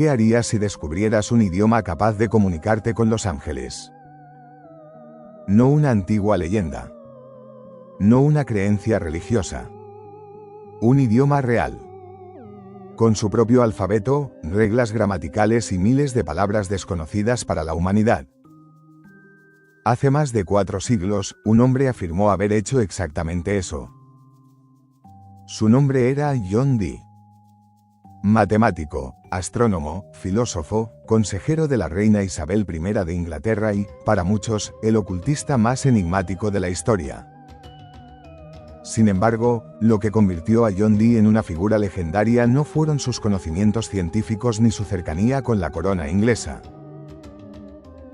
¿Qué harías si descubrieras un idioma capaz de comunicarte con los ángeles? No una antigua leyenda. No una creencia religiosa. Un idioma real. Con su propio alfabeto, reglas gramaticales y miles de palabras desconocidas para la humanidad. Hace más de 4 siglos, un hombre afirmó haber hecho exactamente eso. Su nombre era John Dee. Matemático, astrónomo, filósofo, consejero de la reina Isabel I de Inglaterra y, para muchos, el ocultista más enigmático de la historia. Sin embargo, lo que convirtió a John Dee en una figura legendaria no fueron sus conocimientos científicos ni su cercanía con la corona inglesa.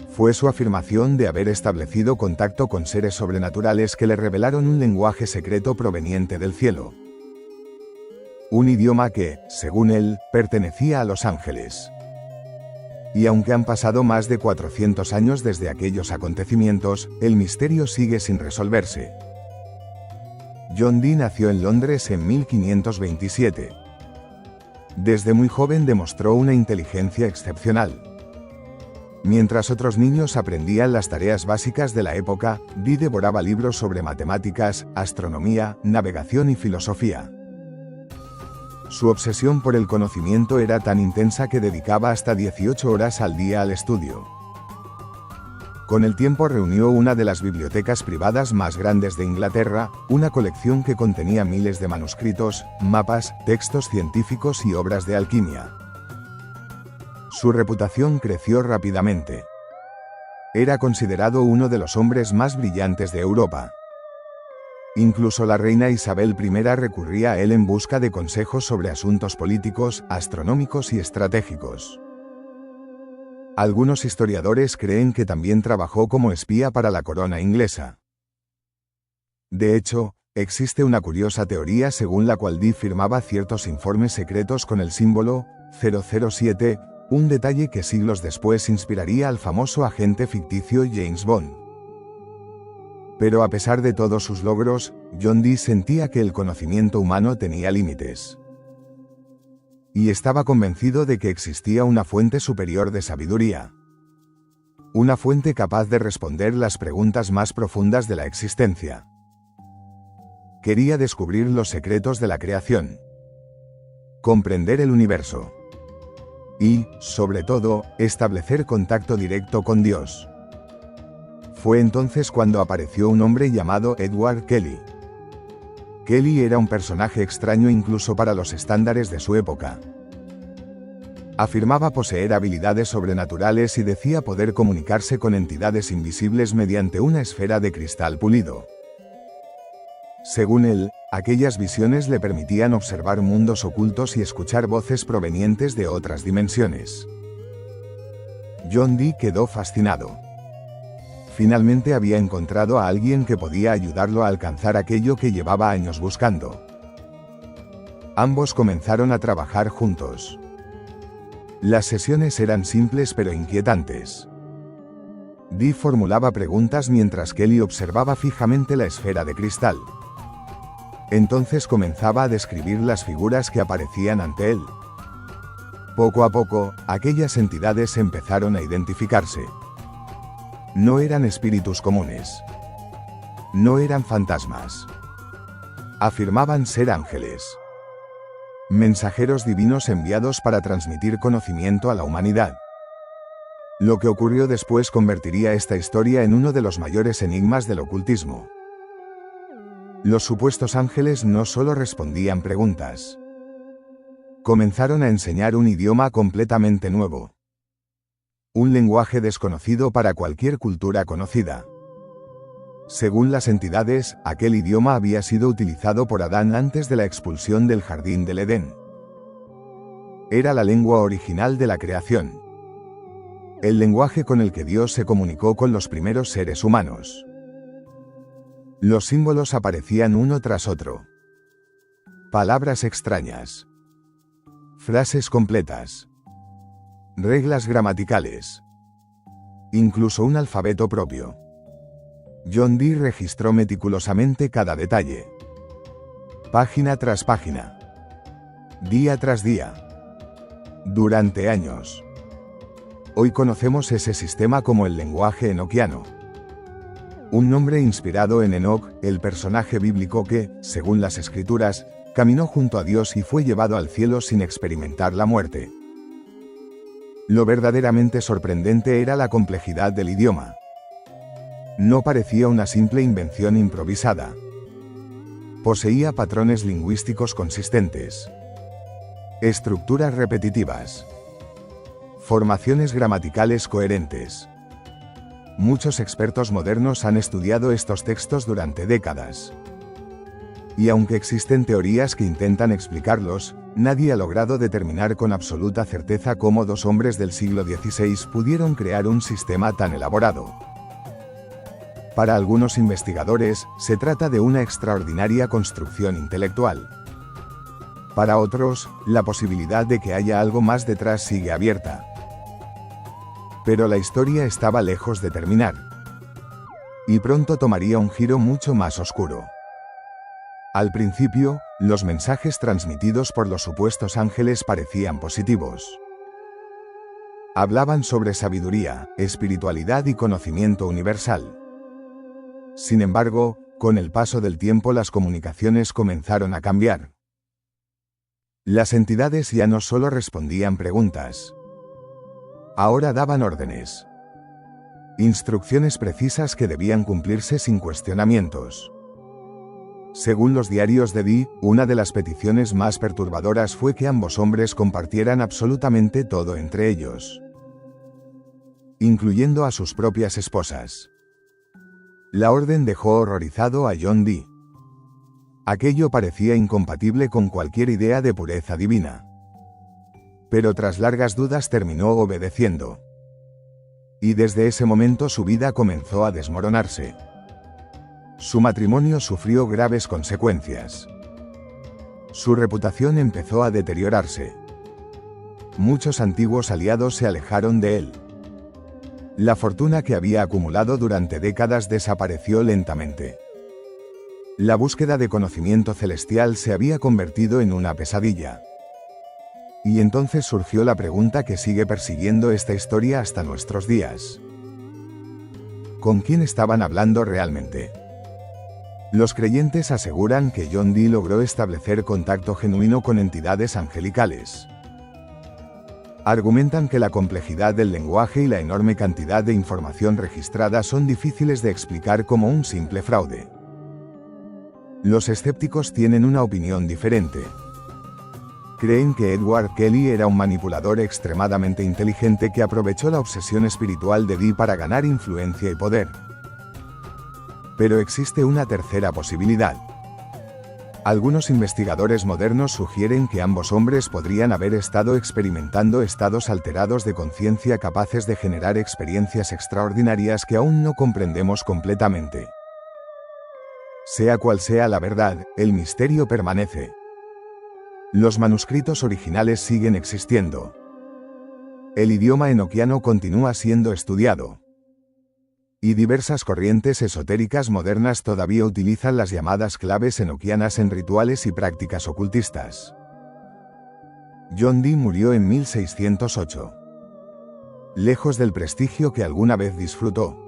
Fue su afirmación de haber establecido contacto con seres sobrenaturales que le revelaron un lenguaje secreto proveniente del cielo. Un idioma que, según él, pertenecía a los ángeles. Y aunque han pasado más de 400 años desde aquellos acontecimientos, el misterio sigue sin resolverse. John Dee nació en Londres en 1527. Desde muy joven demostró una inteligencia excepcional. Mientras otros niños aprendían las tareas básicas de la época, Dee devoraba libros sobre matemáticas, astronomía, navegación y filosofía. Su obsesión por el conocimiento era tan intensa que dedicaba hasta 18 horas al día al estudio. Con el tiempo reunió una de las bibliotecas privadas más grandes de Inglaterra, una colección que contenía miles de manuscritos, mapas, textos científicos y obras de alquimia. Su reputación creció rápidamente. Era considerado uno de los hombres más brillantes de Europa. Incluso la reina Isabel I recurría a él en busca de consejos sobre asuntos políticos, astronómicos y estratégicos. Algunos historiadores creen que también trabajó como espía para la corona inglesa. De hecho, existe una curiosa teoría según la cual Dee firmaba ciertos informes secretos con el símbolo 007, un detalle que siglos después inspiraría al famoso agente ficticio James Bond. Pero a pesar de todos sus logros, John Dee sentía que el conocimiento humano tenía límites. Y estaba convencido de que existía una fuente superior de sabiduría. Una fuente capaz de responder las preguntas más profundas de la existencia. Quería descubrir los secretos de la creación. Comprender el universo. Y, sobre todo, establecer contacto directo con Dios. Fue entonces cuando apareció un hombre llamado Edward Kelly. Kelly era un personaje extraño incluso para los estándares de su época. Afirmaba poseer habilidades sobrenaturales y decía poder comunicarse con entidades invisibles mediante una esfera de cristal pulido. Según él, aquellas visiones le permitían observar mundos ocultos y escuchar voces provenientes de otras dimensiones. John Dee quedó fascinado. Finalmente había encontrado a alguien que podía ayudarlo a alcanzar aquello que llevaba años buscando. Ambos comenzaron a trabajar juntos. Las sesiones eran simples pero inquietantes. Dee formulaba preguntas mientras Kelly observaba fijamente la esfera de cristal. Entonces comenzaba a describir las figuras que aparecían ante él. Poco a poco, aquellas entidades empezaron a identificarse. No eran espíritus comunes. No eran fantasmas. Afirmaban ser ángeles. Mensajeros divinos enviados para transmitir conocimiento a la humanidad. Lo que ocurrió después convertiría esta historia en uno de los mayores enigmas del ocultismo. Los supuestos ángeles no solo respondían preguntas. Comenzaron a enseñar un idioma completamente nuevo. Un lenguaje desconocido para cualquier cultura conocida. Según las entidades, aquel idioma había sido utilizado por Adán antes de la expulsión del jardín del Edén. Era la lengua original de la creación. El lenguaje con el que Dios se comunicó con los primeros seres humanos. Los símbolos aparecían uno tras otro. Palabras extrañas. Frases completas. Reglas gramaticales. Incluso un alfabeto propio. John Dee registró meticulosamente cada detalle. Página tras página. Día tras día. durante años. Hoy conocemos ese sistema como el lenguaje enoquiano. Un nombre inspirado en Enoc, el personaje bíblico que, según las Escrituras, caminó junto a Dios y fue llevado al cielo sin experimentar la muerte. Lo verdaderamente sorprendente era la complejidad del idioma. No parecía una simple invención improvisada. Poseía patrones lingüísticos consistentes, estructuras repetitivas, formaciones gramaticales coherentes. Muchos expertos modernos han estudiado estos textos durante décadas. Y aunque existen teorías que intentan explicarlos, nadie ha logrado determinar con absoluta certeza cómo dos hombres del siglo XVI pudieron crear un sistema tan elaborado. Para algunos investigadores, se trata de una extraordinaria construcción intelectual. Para otros, la posibilidad de que haya algo más detrás sigue abierta. Pero la historia estaba lejos de terminar. Y pronto tomaría un giro mucho más oscuro. Al principio, los mensajes transmitidos por los supuestos ángeles parecían positivos. Hablaban sobre sabiduría, espiritualidad y conocimiento universal. Sin embargo, con el paso del tiempo las comunicaciones comenzaron a cambiar. Las entidades ya no solo respondían preguntas. Ahora daban órdenes. Instrucciones precisas que debían cumplirse sin cuestionamientos. Según los diarios de Dee, una de las peticiones más perturbadoras fue que ambos hombres compartieran absolutamente todo entre ellos, incluyendo a sus propias esposas. La orden dejó horrorizado a John Dee. Aquello parecía incompatible con cualquier idea de pureza divina. Pero tras largas dudas terminó obedeciendo. Y desde ese momento su vida comenzó a desmoronarse. Su matrimonio sufrió graves consecuencias. Su reputación empezó a deteriorarse. Muchos antiguos aliados se alejaron de él. La fortuna que había acumulado durante décadas desapareció lentamente. La búsqueda de conocimiento celestial se había convertido en una pesadilla. Y entonces surgió la pregunta que sigue persiguiendo esta historia hasta nuestros días. ¿Con quién estaban hablando realmente? Los creyentes aseguran que John Dee logró establecer contacto genuino con entidades angelicales. Argumentan que la complejidad del lenguaje y la enorme cantidad de información registrada son difíciles de explicar como un simple fraude. Los escépticos tienen una opinión diferente. Creen que Edward Kelly era un manipulador extremadamente inteligente que aprovechó la obsesión espiritual de Dee para ganar influencia y poder. Pero existe una tercera posibilidad. Algunos investigadores modernos sugieren que ambos hombres podrían haber estado experimentando estados alterados de conciencia capaces de generar experiencias extraordinarias que aún no comprendemos completamente. Sea cual sea la verdad, el misterio permanece. Los manuscritos originales siguen existiendo. El idioma enoquiano continúa siendo estudiado. Y diversas corrientes esotéricas modernas todavía utilizan las llamadas claves enoquianas en rituales y prácticas ocultistas. John Dee murió en 1608. Lejos del prestigio que alguna vez disfrutó.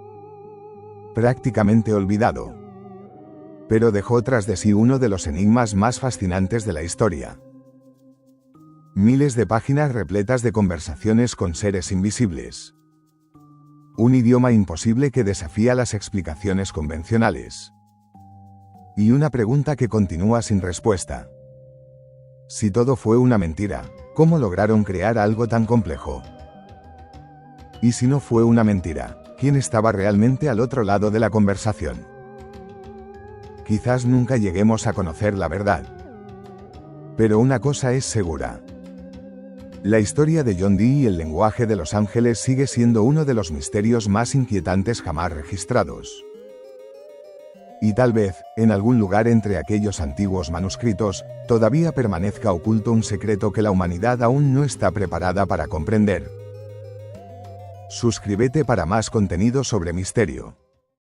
Prácticamente olvidado. Pero dejó tras de sí uno de los enigmas más fascinantes de la historia. Miles de páginas repletas de conversaciones con seres invisibles. Un idioma imposible que desafía las explicaciones convencionales. Y una pregunta que continúa sin respuesta. Si todo fue una mentira, ¿cómo lograron crear algo tan complejo? Y si no fue una mentira, ¿quién estaba realmente al otro lado de la conversación? Quizás nunca lleguemos a conocer la verdad. Pero una cosa es segura. La historia de John Dee y el lenguaje de los ángeles sigue siendo uno de los misterios más inquietantes jamás registrados. Y tal vez, en algún lugar entre aquellos antiguos manuscritos, todavía permanezca oculto un secreto que la humanidad aún no está preparada para comprender. Suscríbete para más contenido sobre misterio.